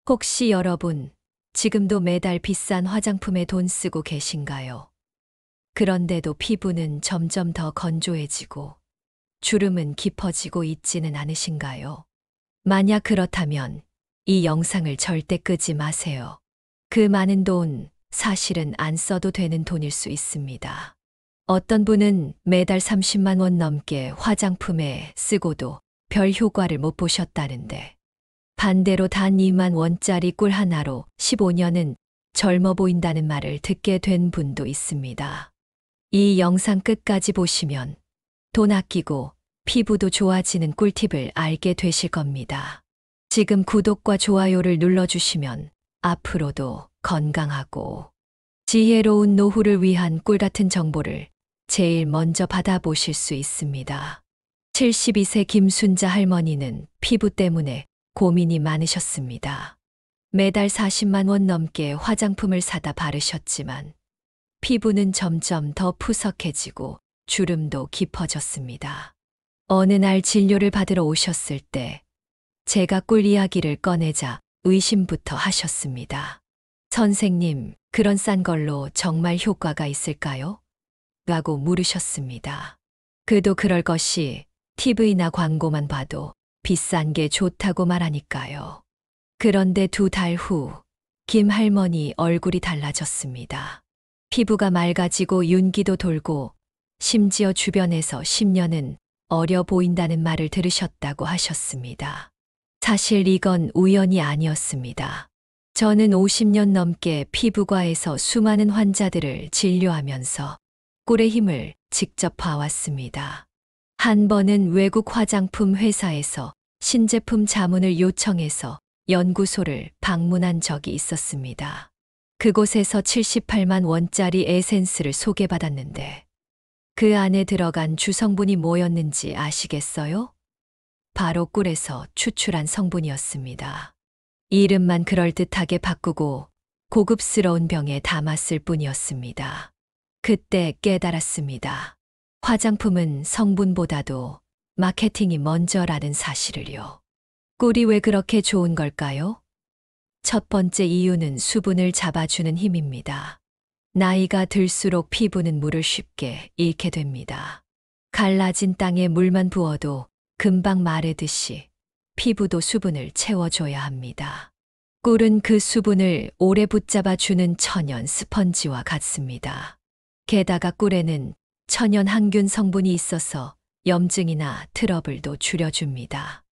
혹시 여러분, 지금도 매달 비싼 화장품에 돈 쓰고 계신가요? 그런데도 피부는 점점 더 건조해지고 주름은 깊어지고 있지는 않으신가요? 만약 그렇다면 이 영상을 절대 끄지 마세요. 그 많은 돈, 사실은 안 써도 되는 돈일 수 있습니다. 어떤 분은 매달 30만 원 넘게 화장품에 쓰고도 별 효과를 못 보셨다는데, 반대로 단 2만 원짜리 꿀 하나로 15년은 젊어 보인다는 말을 듣게 된 분도 있습니다. 이 영상 끝까지 보시면 돈 아끼고 피부도 좋아지는 꿀팁을 알게 되실 겁니다. 지금 구독과 좋아요를 눌러주시면 앞으로도 건강하고 지혜로운 노후를 위한 꿀 같은 정보를 제일 먼저 받아보실 수 있습니다. 72세 김순자 할머니는 피부 때문에 고민이 많으셨습니다. 매달 40만 원 넘게 화장품을 사다 바르셨지만 피부는 점점 더 푸석해지고 주름도 깊어졌습니다. 어느 날 진료를 받으러 오셨을 때 제가 꿀 이야기를 꺼내자 의심부터 하셨습니다. 선생님, 그런 싼 걸로 정말 효과가 있을까요? 라고 물으셨습니다. 그도 그럴 것이 TV나 광고만 봐도 비싼 게 좋다고 말하니까요. 그런데 2달 후, 김 할머니 얼굴이 달라졌습니다. 피부가 맑아지고 윤기도 돌고 심지어 주변에서 10년은 어려 보인다는 말을 들으셨다고 하셨습니다. 사실 이건 우연이 아니었습니다. 저는 50년 넘게 피부과에서 수많은 환자들을 진료하면서 꿀의 힘을 직접 봐왔습니다. 한 번은 외국 화장품 회사에서 신제품 자문을 요청해서 연구소를 방문한 적이 있었습니다. 그곳에서 78만 원짜리 에센스를 소개받았는데 그 안에 들어간 주성분이 뭐였는지 아시겠어요? 바로 꿀에서 추출한 성분이었습니다. 이름만 그럴듯하게 바꾸고 고급스러운 병에 담았을 뿐이었습니다. 그때 깨달았습니다. 화장품은 성분보다도 마케팅이 먼저라는 사실을요. 꿀이 왜 그렇게 좋은 걸까요? 첫 번째 이유는 수분을 잡아주는 힘입니다. 나이가 들수록 피부는 물을 쉽게 잃게 됩니다. 갈라진 땅에 물만 부어도 금방 마르듯이 피부도 수분을 채워줘야 합니다. 꿀은 그 수분을 오래 붙잡아주는 천연 스펀지와 같습니다. 게다가 꿀에는 천연 항균 성분이 있어서 염증이나 트러블도 줄여줍니다.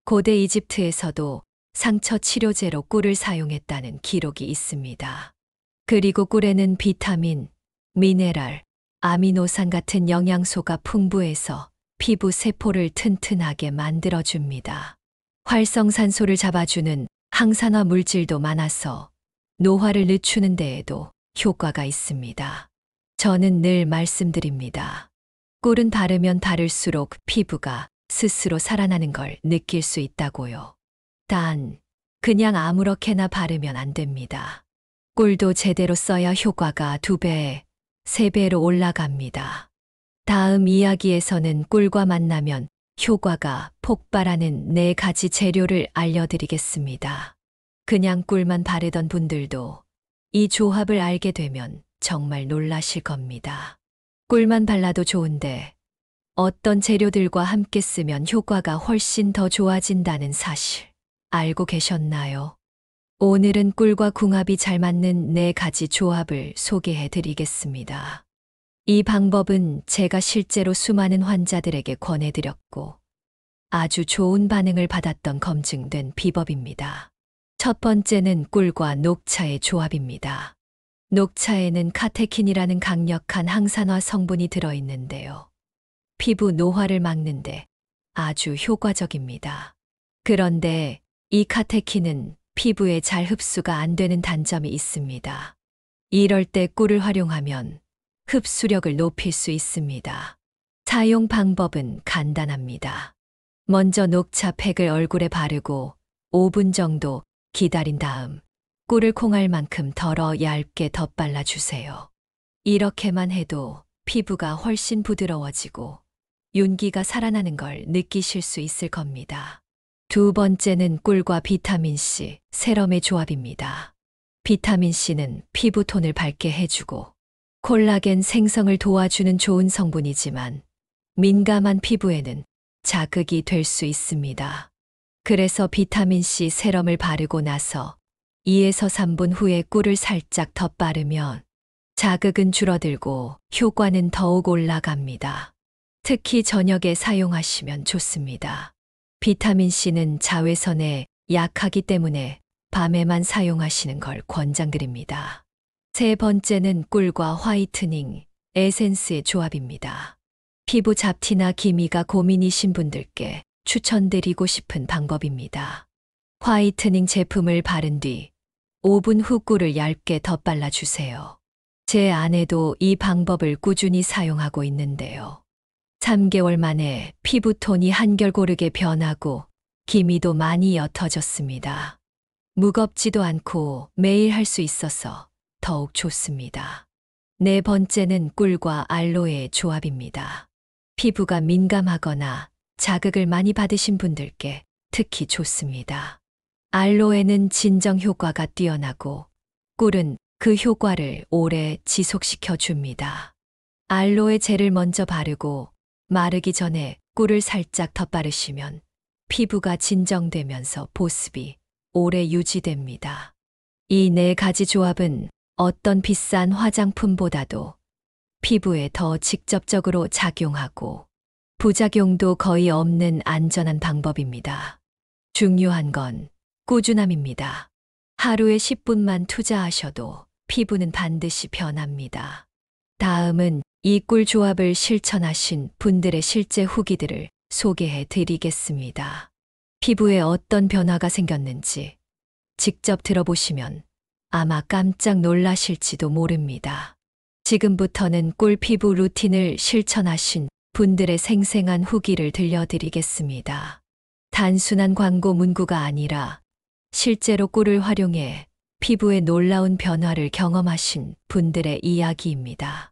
고대 이집트에서도 상처 치료제로 꿀을 사용했다는 기록이 있습니다. 그리고 꿀에는 비타민, 미네랄, 아미노산 같은 영양소가 풍부해서 피부 세포를 튼튼하게 만들어줍니다. 활성산소를 잡아주는 항산화 물질도 많아서 노화를 늦추는 데에도 효과가 있습니다. 저는 늘 말씀드립니다. 꿀은 바르면 바를수록 피부가 스스로 살아나는 걸 느낄 수 있다고요. 단, 그냥 아무렇게나 바르면 안 됩니다. 꿀도 제대로 써야 효과가 2배, 3배로 올라갑니다. 다음 이야기에서는 꿀과 만나면 효과가 폭발하는 4가지 재료를 알려드리겠습니다. 그냥 꿀만 바르던 분들도 이 조합을 알게 되면 정말 놀라실 겁니다. 꿀만 발라도 좋은데 어떤 재료들과 함께 쓰면 효과가 훨씬 더 좋아진다는 사실 알고 계셨나요? 오늘은 꿀과 궁합이 잘 맞는 4가지 조합을 소개해 드리겠습니다. 이 방법은 제가 실제로 수많은 환자들에게 권해드렸고 아주 좋은 반응을 받았던 검증된 비법입니다. 첫 번째는 꿀과 녹차의 조합입니다. 녹차에는 카테킨이라는 강력한 항산화 성분이 들어있는데요. 피부 노화를 막는데 아주 효과적입니다. 그런데 이 카테킨은 피부에 잘 흡수가 안 되는 단점이 있습니다. 이럴 때 꿀을 활용하면 흡수력을 높일 수 있습니다. 사용 방법은 간단합니다. 먼저 녹차 팩을 얼굴에 바르고 5분 정도 기다린 다음 꿀을 콩알만큼 덜어 얇게 덧발라 주세요. 이렇게만 해도 피부가 훨씬 부드러워지고 윤기가 살아나는 걸 느끼실 수 있을 겁니다. 두 번째는 꿀과 비타민C, 세럼의 조합입니다. 비타민C는 피부톤을 밝게 해주고 콜라겐 생성을 도와주는 좋은 성분이지만 민감한 피부에는 자극이 될 수 있습니다. 그래서 비타민C 세럼을 바르고 나서 2에서 3분 후에 꿀을 살짝 덧바르면 자극은 줄어들고 효과는 더욱 올라갑니다. 특히 저녁에 사용하시면 좋습니다. 비타민C는 자외선에 약하기 때문에 밤에만 사용하시는 걸 권장드립니다. 세 번째는 꿀과 화이트닝, 에센스의 조합입니다. 피부 잡티나 기미가 고민이신 분들께 추천드리고 싶은 방법입니다. 화이트닝 제품을 바른 뒤 5분 후 꿀을 얇게 덧발라주세요. 제 아내도 이 방법을 꾸준히 사용하고 있는데요. 3개월 만에 피부톤이 한결고르게 변하고 기미도 많이 옅어졌습니다. 무겁지도 않고 매일 할 수 있어서 더욱 좋습니다. 네 번째는 꿀과 알로에의 조합입니다. 피부가 민감하거나 자극을 많이 받으신 분들께 특히 좋습니다. 알로에는 진정 효과가 뛰어나고 꿀은 그 효과를 오래 지속시켜 줍니다. 알로에 젤을 먼저 바르고 마르기 전에 꿀을 살짝 덧바르시면 피부가 진정되면서 보습이 오래 유지됩니다. 이 네 가지 조합은 어떤 비싼 화장품보다도 피부에 더 직접적으로 작용하고 부작용도 거의 없는 안전한 방법입니다. 중요한 건 꾸준함입니다. 하루에 10분만 투자하셔도 피부는 반드시 변합니다. 다음은 이 꿀 조합을 실천하신 분들의 실제 후기들을 소개해 드리겠습니다. 피부에 어떤 변화가 생겼는지 직접 들어보시면 아마 깜짝 놀라실지도 모릅니다. 지금부터는 꿀 피부 루틴을 실천하신 분들의 생생한 후기를 들려드리겠습니다. 단순한 광고 문구가 아니라 실제로 꿀을 활용해 피부에 놀라운 변화를 경험하신 분들의 이야기입니다.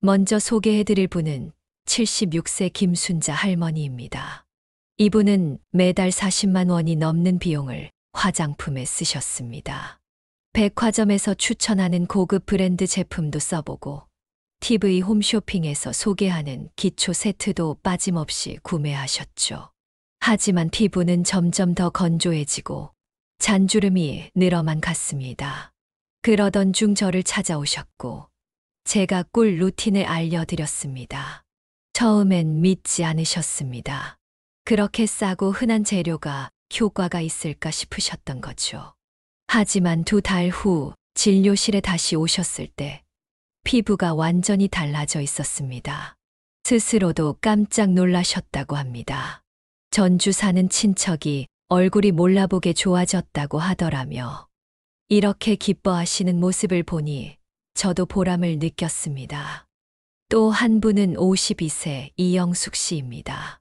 먼저 소개해드릴 분은 76세 김순자 할머니입니다. 이분은 매달 40만 원이 넘는 비용을 화장품에 쓰셨습니다. 백화점에서 추천하는 고급 브랜드 제품도 써보고 TV 홈쇼핑에서 소개하는 기초 세트도 빠짐없이 구매하셨죠. 하지만 피부는 점점 더 건조해지고 잔주름이 늘어만 갔습니다. 그러던 중 저를 찾아오셨고 제가 꿀 루틴을 알려드렸습니다. 처음엔 믿지 않으셨습니다. 그렇게 싸고 흔한 재료가 효과가 있을까 싶으셨던 거죠. 하지만 2달 후 진료실에 다시 오셨을 때 피부가 완전히 달라져 있었습니다. 스스로도 깜짝 놀라셨다고 합니다. 전주 사는 친척이 얼굴이 몰라보게 좋아졌다고 하더라며 이렇게 기뻐하시는 모습을 보니 저도 보람을 느꼈습니다. 또 한 분은 52세 이영숙 씨입니다.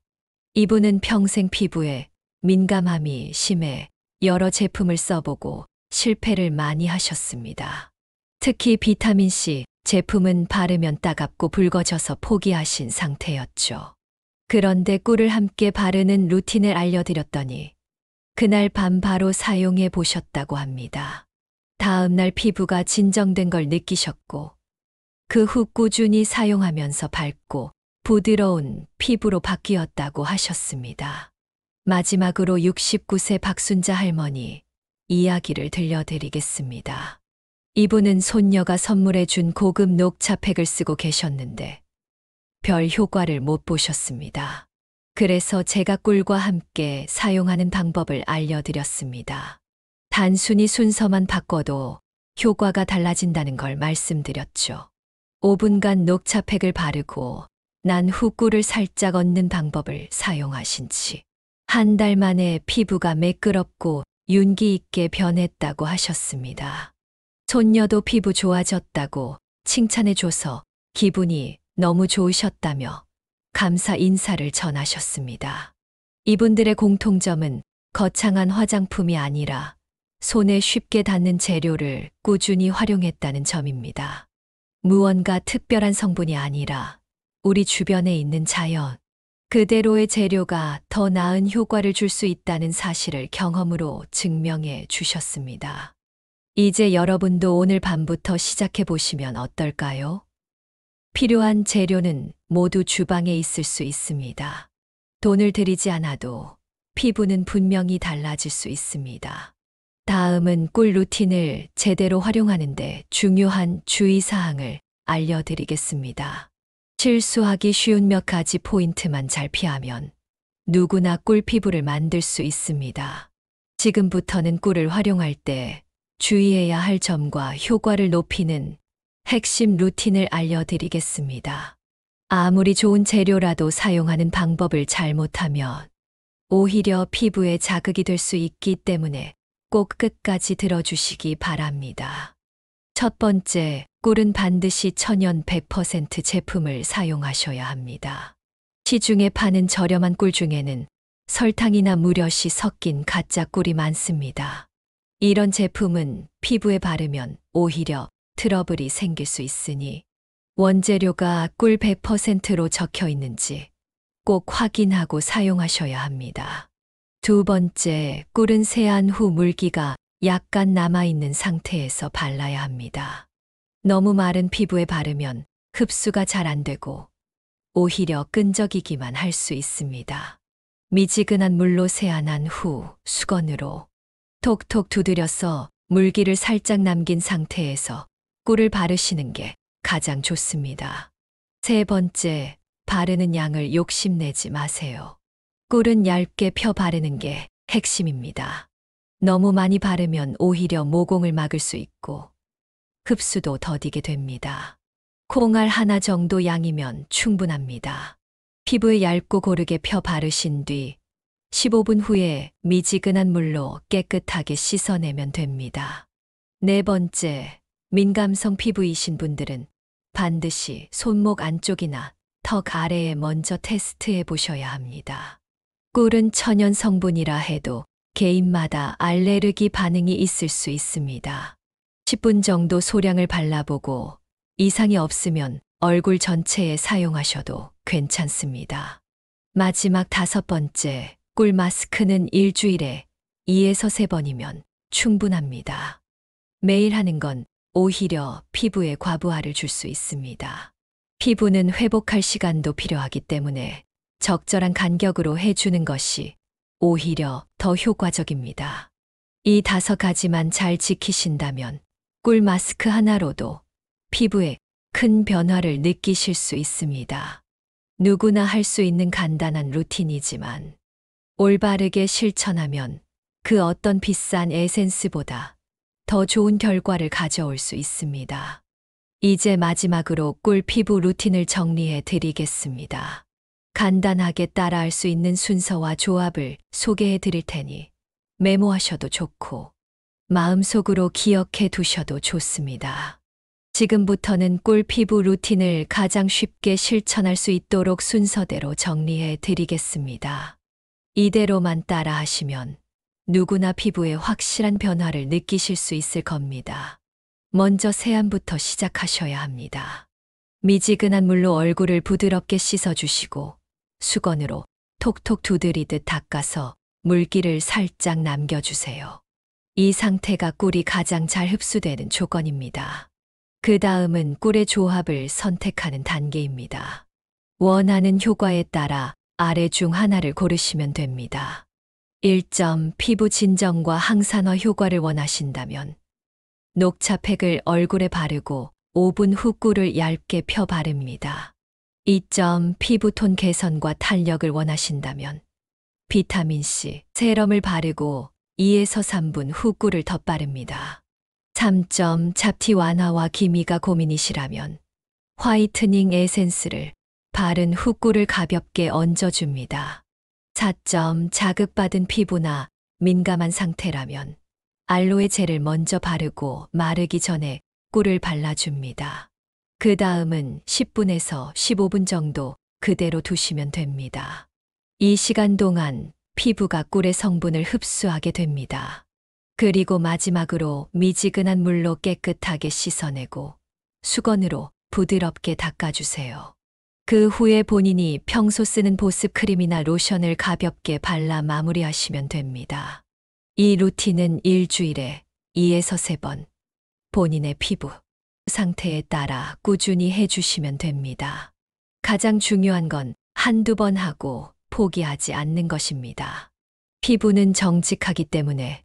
이분은 평생 피부에 민감함이 심해 여러 제품을 써보고 실패를 많이 하셨습니다. 특히 비타민C 제품은 바르면 따갑고 붉어져서 포기하신 상태였죠. 그런데 꿀을 함께 바르는 루틴을 알려드렸더니 그날 밤 바로 사용해 보셨다고 합니다. 다음 날 피부가 진정된 걸 느끼셨고 그 후 꾸준히 사용하면서 밝고 부드러운 피부로 바뀌었다고 하셨습니다. 마지막으로 69세 박순자 할머니 이야기를 들려드리겠습니다. 이분은 손녀가 선물해 준 고급 녹차팩을 쓰고 계셨는데 별 효과를 못 보셨습니다. 그래서 제가 꿀과 함께 사용하는 방법을 알려드렸습니다. 단순히 순서만 바꿔도 효과가 달라진다는 걸 말씀드렸죠. 5분간 녹차팩을 바르고 난 후 꿀을 살짝 얹는 방법을 사용하신 지 한 달 만에 피부가 매끄럽고 윤기 있게 변했다고 하셨습니다. 손녀도 피부 좋아졌다고 칭찬해줘서 기분이 너무 좋으셨다며 감사 인사를 전하셨습니다. 이분들의 공통점은 거창한 화장품이 아니라 손에 쉽게 닿는 재료를 꾸준히 활용했다는 점입니다. 무언가 특별한 성분이 아니라 우리 주변에 있는 자연, 그대로의 재료가 더 나은 효과를 줄 수 있다는 사실을 경험으로 증명해 주셨습니다. 이제 여러분도 오늘 밤부터 시작해 보시면 어떨까요? 필요한 재료는 모두 주방에 있을 수 있습니다. 돈을 들이지 않아도 피부는 분명히 달라질 수 있습니다. 다음은 꿀 루틴을 제대로 활용하는데 중요한 주의사항을 알려드리겠습니다. 실수하기 쉬운 몇 가지 포인트만 잘 피하면 누구나 꿀 피부를 만들 수 있습니다. 지금부터는 꿀을 활용할 때 주의해야 할 점과 효과를 높이는 핵심 루틴을 알려드리겠습니다. 아무리 좋은 재료라도 사용하는 방법을 잘못하면 오히려 피부에 자극이 될 수 있기 때문에 꼭 끝까지 들어주시기 바랍니다. 첫 번째, 꿀은 반드시 천연 100% 제품을 사용하셔야 합니다. 시중에 파는 저렴한 꿀 중에는 설탕이나 무엿이 섞인 가짜 꿀이 많습니다. 이런 제품은 피부에 바르면 오히려 트러블이 생길 수 있으니 원재료가 꿀 100%로 적혀 있는지 꼭 확인하고 사용하셔야 합니다. 두 번째, 꿀은 세안 후 물기가 약간 남아있는 상태에서 발라야 합니다. 너무 마른 피부에 바르면 흡수가 잘 안 되고 오히려 끈적이기만 할 수 있습니다. 미지근한 물로 세안한 후 수건으로 톡톡 두드려서 물기를 살짝 남긴 상태에서 꿀을 바르시는 게 가장 좋습니다. 세 번째, 바르는 양을 욕심내지 마세요. 꿀은 얇게 펴 바르는 게 핵심입니다. 너무 많이 바르면 오히려 모공을 막을 수 있고 흡수도 더디게 됩니다. 콩알 하나 정도 양이면 충분합니다. 피부에 얇고 고르게 펴 바르신 뒤 15분 후에 미지근한 물로 깨끗하게 씻어내면 됩니다. 네 번째, 민감성 피부이신 분들은 반드시 손목 안쪽이나 턱 아래에 먼저 테스트해 보셔야 합니다. 꿀은 천연 성분이라 해도 개인마다 알레르기 반응이 있을 수 있습니다. 10분 정도 소량을 발라보고 이상이 없으면 얼굴 전체에 사용하셔도 괜찮습니다. 마지막 다섯 번째, 꿀 마스크는 일주일에 2에서 3번이면 충분합니다. 매일 하는 건 오히려 피부에 과부하를 줄 수 있습니다. 피부는 회복할 시간도 필요하기 때문에 적절한 간격으로 해주는 것이 오히려 더 효과적입니다. 이 5가지만 잘 지키신다면 꿀 마스크 하나로도 피부에 큰 변화를 느끼실 수 있습니다. 누구나 할 수 있는 간단한 루틴이지만 올바르게 실천하면 그 어떤 비싼 에센스보다 더 좋은 결과를 가져올 수 있습니다. 이제 마지막으로 꿀 피부 루틴을 정리해 드리겠습니다. 간단하게 따라할 수 있는 순서와 조합을 소개해 드릴 테니 메모하셔도 좋고 마음속으로 기억해 두셔도 좋습니다. 지금부터는 꿀 피부 루틴을 가장 쉽게 실천할 수 있도록 순서대로 정리해 드리겠습니다. 이대로만 따라 하시면 누구나 피부에 확실한 변화를 느끼실 수 있을 겁니다. 먼저 세안부터 시작하셔야 합니다. 미지근한 물로 얼굴을 부드럽게 씻어주시고 수건으로 톡톡 두드리듯 닦아서 물기를 살짝 남겨주세요. 이 상태가 꿀이 가장 잘 흡수되는 조건입니다. 그 다음은 꿀의 조합을 선택하는 단계입니다. 원하는 효과에 따라 아래 중 하나를 고르시면 됩니다. 1점 피부 진정과 항산화 효과를 원하신다면 녹차팩을 얼굴에 바르고 5분 후 꿀을 얇게 펴 바릅니다. 2점 피부톤 개선과 탄력을 원하신다면 비타민C 세럼을 바르고 2에서 3분 후 꿀을 덧바릅니다. 3점 잡티 완화와 기미가 고민이시라면 화이트닝 에센스를 바른 후 꿀을 가볍게 얹어줍니다. 4점 자극받은 피부나 민감한 상태라면 알로에 젤을 먼저 바르고 마르기 전에 꿀을 발라줍니다. 그 다음은 10분에서 15분 정도 그대로 두시면 됩니다. 이 시간 동안 피부가 꿀의 성분을 흡수하게 됩니다. 그리고 마지막으로 미지근한 물로 깨끗하게 씻어내고 수건으로 부드럽게 닦아주세요. 그 후에 본인이 평소 쓰는 보습 크림이나 로션을 가볍게 발라 마무리하시면 됩니다. 이 루틴은 일주일에 2에서 3번 본인의 피부 상태에 따라 꾸준히 해주시면 됩니다. 가장 중요한 건 한두 번 하고 포기하지 않는 것입니다. 피부는 정직하기 때문에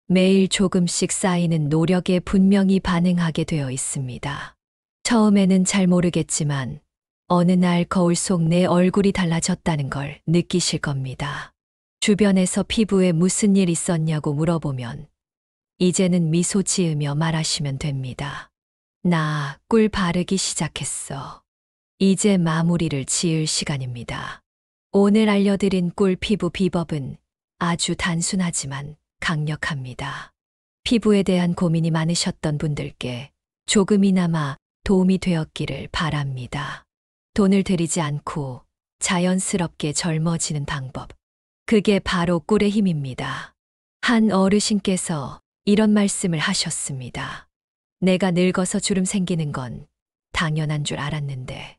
매일 조금씩 쌓이는 노력에 분명히 반응하게 되어 있습니다. 처음에는 잘 모르겠지만 어느 날 거울 속 내 얼굴이 달라졌다는 걸 느끼실 겁니다. 주변에서 피부에 무슨 일 있었냐고 물어보면 이제는 미소 지으며 말하시면 됩니다. 나 꿀 바르기 시작했어. 이제 마무리를 지을 시간입니다. 오늘 알려드린 꿀 피부 비법은 아주 단순하지만 강력합니다. 피부에 대한 고민이 많으셨던 분들께 조금이나마 도움이 되었기를 바랍니다. 돈을 들이지 않고 자연스럽게 젊어지는 방법. 그게 바로 꿀의 힘입니다. 한 어르신께서 이런 말씀을 하셨습니다. 내가 늙어서 주름 생기는 건 당연한 줄 알았는데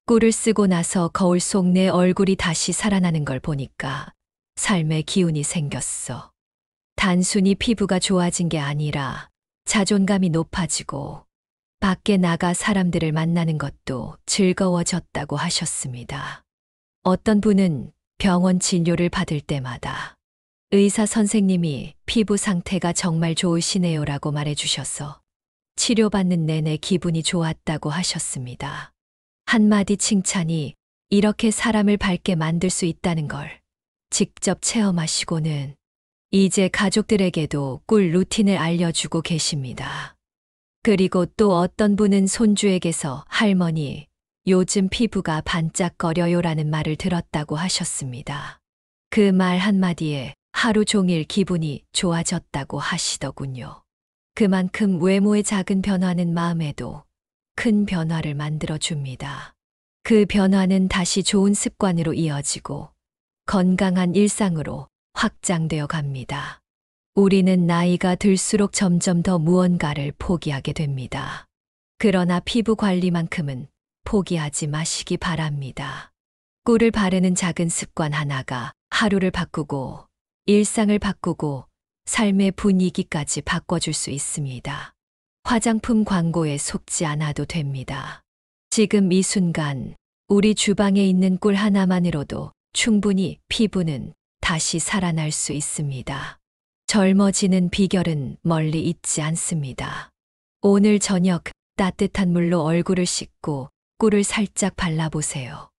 꿀을 쓰고 나서 거울 속 내 얼굴이 다시 살아나는 걸 보니까 삶의 기운이 생겼어. 단순히 피부가 좋아진 게 아니라 자존감이 높아지고 밖에 나가 사람들을 만나는 것도 즐거워졌다고 하셨습니다. 어떤 분은 병원 진료를 받을 때마다 의사 선생님이 피부 상태가 정말 좋으시네요라고 말해주셔서 치료받는 내내 기분이 좋았다고 하셨습니다. 한마디 칭찬이 이렇게 사람을 밝게 만들 수 있다는 걸 직접 체험하시고는 이제 가족들에게도 꿀 루틴을 알려주고 계십니다. 그리고 또 어떤 분은 손주에게서 할머니, 요즘 피부가 반짝거려요라는 말을 들었다고 하셨습니다. 그 말 한마디에 하루 종일 기분이 좋아졌다고 하시더군요. 그만큼 외모의 작은 변화는 마음에도 큰 변화를 만들어줍니다. 그 변화는 다시 좋은 습관으로 이어지고 건강한 일상으로 확장되어 갑니다. 우리는 나이가 들수록 점점 더 무언가를 포기하게 됩니다. 그러나 피부 관리만큼은 포기하지 마시기 바랍니다. 꿀을 바르는 작은 습관 하나가 하루를 바꾸고 일상을 바꾸고 삶의 분위기까지 바꿔줄 수 있습니다. 화장품 광고에 속지 않아도 됩니다. 지금 이 순간 우리 주방에 있는 꿀 하나만으로도 충분히 피부는 다시 살아날 수 있습니다. 젊어지는 비결은 멀리 있지 않습니다. 오늘 저녁 따뜻한 물로 얼굴을 씻고 꿀을 살짝 발라보세요.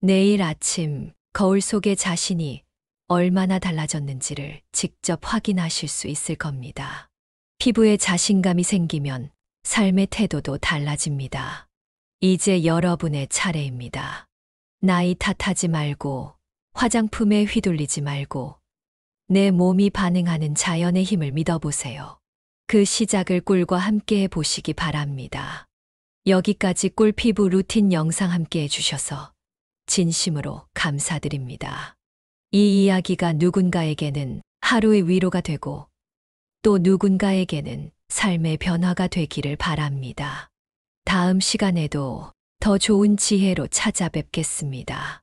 내일 아침 거울 속의 자신이 얼마나 달라졌는지를 직접 확인하실 수 있을 겁니다. 피부에 자신감이 생기면 삶의 태도도 달라집니다. 이제 여러분의 차례입니다. 나이 탓하지 말고 화장품에 휘둘리지 말고 내 몸이 반응하는 자연의 힘을 믿어보세요. 그 시작을 꿀과 함께 해보시기 바랍니다. 여기까지 꿀 피부 루틴 영상 함께 해주셔서 진심으로 감사드립니다. 이 이야기가 누군가에게는 하루의 위로가 되고 또 누군가에게는 삶의 변화가 되기를 바랍니다. 다음 시간에도 더 좋은 지혜로 찾아뵙겠습니다.